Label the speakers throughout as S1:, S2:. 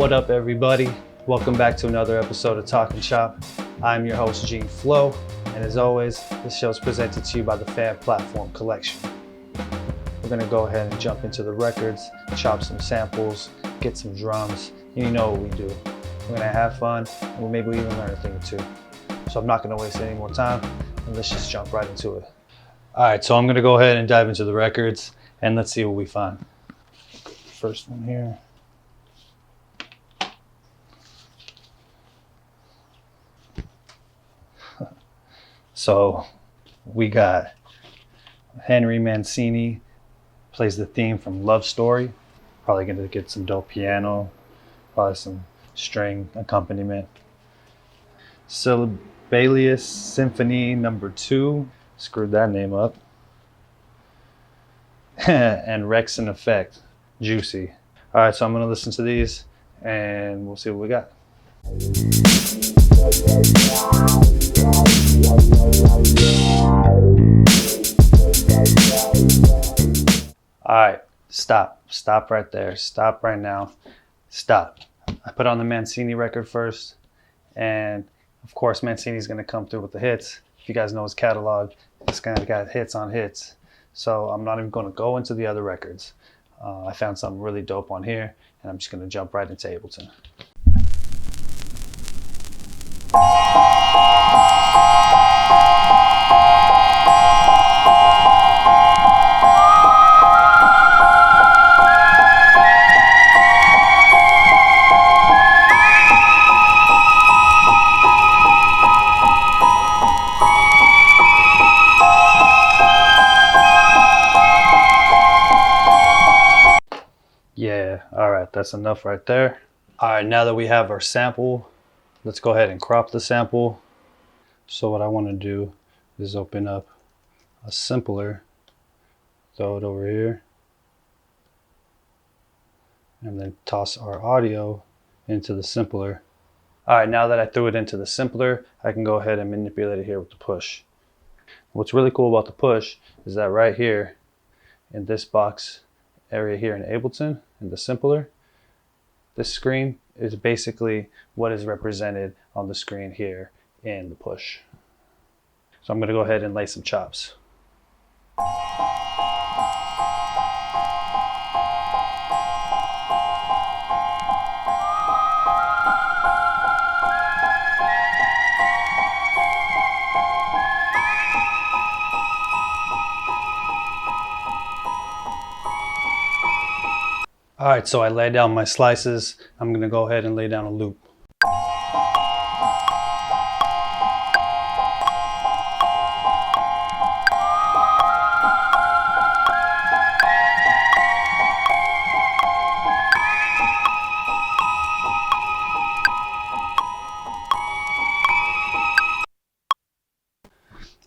S1: What up, everybody? Welcome back to another episode of Talking Shop. I'm your host, Gene Flo, and as always, this show is presented to you by the Fan Platform Collection. We're gonna go ahead and jump into the records, chop some samples, get some drums. You know what we do. We're gonna have fun, and we'll maybe even learn a thing or two. So I'm not gonna waste any more time, and let's just jump right into it. All right, so I'm gonna go ahead and dive into the records, and let's see what we find. First one here. So we got Henry Mancini plays the theme from Love Story. Probably gonna get some dope piano, probably some string accompaniment. Sibelius Symphony No. 2, screwed that name up. And Rex and Effect, Juicy. All right, so I'm gonna listen to these and we'll see what we got. All right, stop right there. Stop right now. Stop. I put on the Mancini record first, and of course Mancini's gonna come through with the hits. If you guys know his catalog, this guy got hits on hits. So I'm not even gonna go into the other records. I found something really dope on here, and I'm just gonna jump right into Ableton. Yeah, all right, that's enough right there. All right, now that we have our sample, let's go ahead and crop the sample. So what I want to do is open up a simpler, throw it over here, and then toss our audio into the simpler. All right, now that I threw it into the simpler, I can go ahead and manipulate it here with the push. What's really cool about the push is that right here in this box area here in Ableton, in the simpler, this screen is basically what is represented on the screen here in the push. So I'm going to go ahead and lay some chops. All right, so I laid down my slices. I'm gonna go ahead and lay down a loop.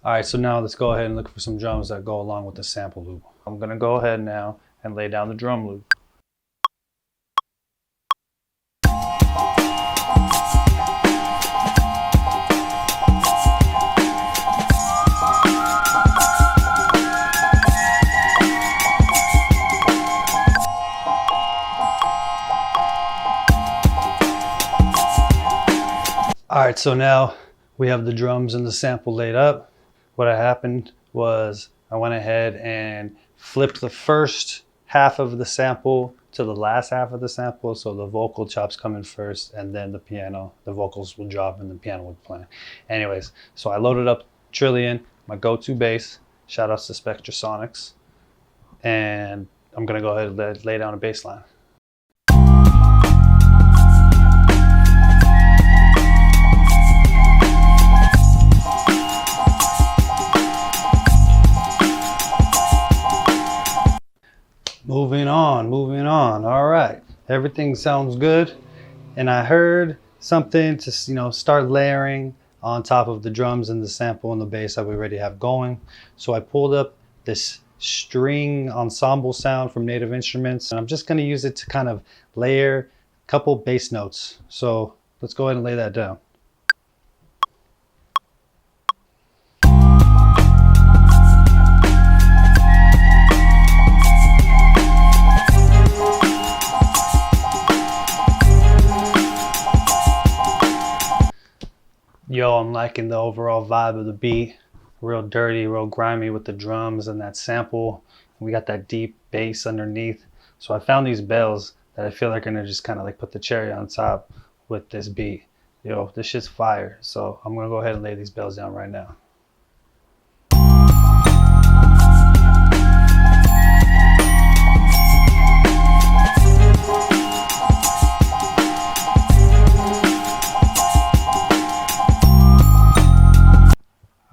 S1: All right, so now let's go ahead and look for some drums that go along with the sample loop. I'm gonna go ahead now and lay down the drum loop. All right, so now we have the drums and the sample laid up. What happened was I went ahead and flipped the first half of the sample to the last half of the sample. So the vocal chops come in first and then the piano, the vocals will drop and the piano will play. Anyways, so I loaded up Trillion, my go-to bass, shout outs to Spectrasonics. And I'm gonna go ahead and lay down a bass line. Moving on. All right, everything sounds good. And I heard something to, start layering on top of the drums and the sample and the bass that we already have going. So I pulled up this string ensemble sound from Native Instruments, and I'm just gonna use it to kind of layer a couple bass notes. So let's go ahead and lay that down. overall, I'm liking the overall vibe of the beat. Real dirty, real grimy with the drums and that sample. We got that deep bass underneath. So I found these bells that I feel like are gonna just kind of like put the cherry on top with this beat. Yo, this shit's fire. So I'm gonna go ahead and lay these bells down right now.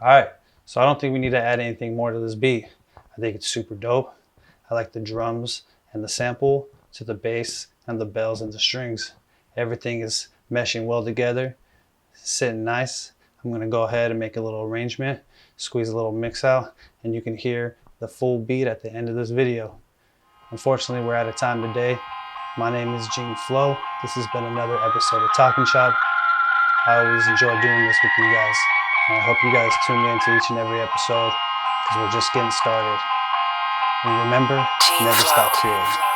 S1: All right, so I don't think we need to add anything more to this beat. I think it's super dope. I like the drums and the sample to the bass and the bells and the strings. Everything is meshing well together, sitting nice. I'm gonna go ahead and make a little arrangement, squeeze a little mix out, and you can hear the full beat at the end of this video. Unfortunately, we're out of time today. My name is Gene Flo. This has been another episode of Talking Shop. I always enjoy doing this with you guys. And I hope you guys tune in to each and every episode because we're just getting started. And remember, never stop creating.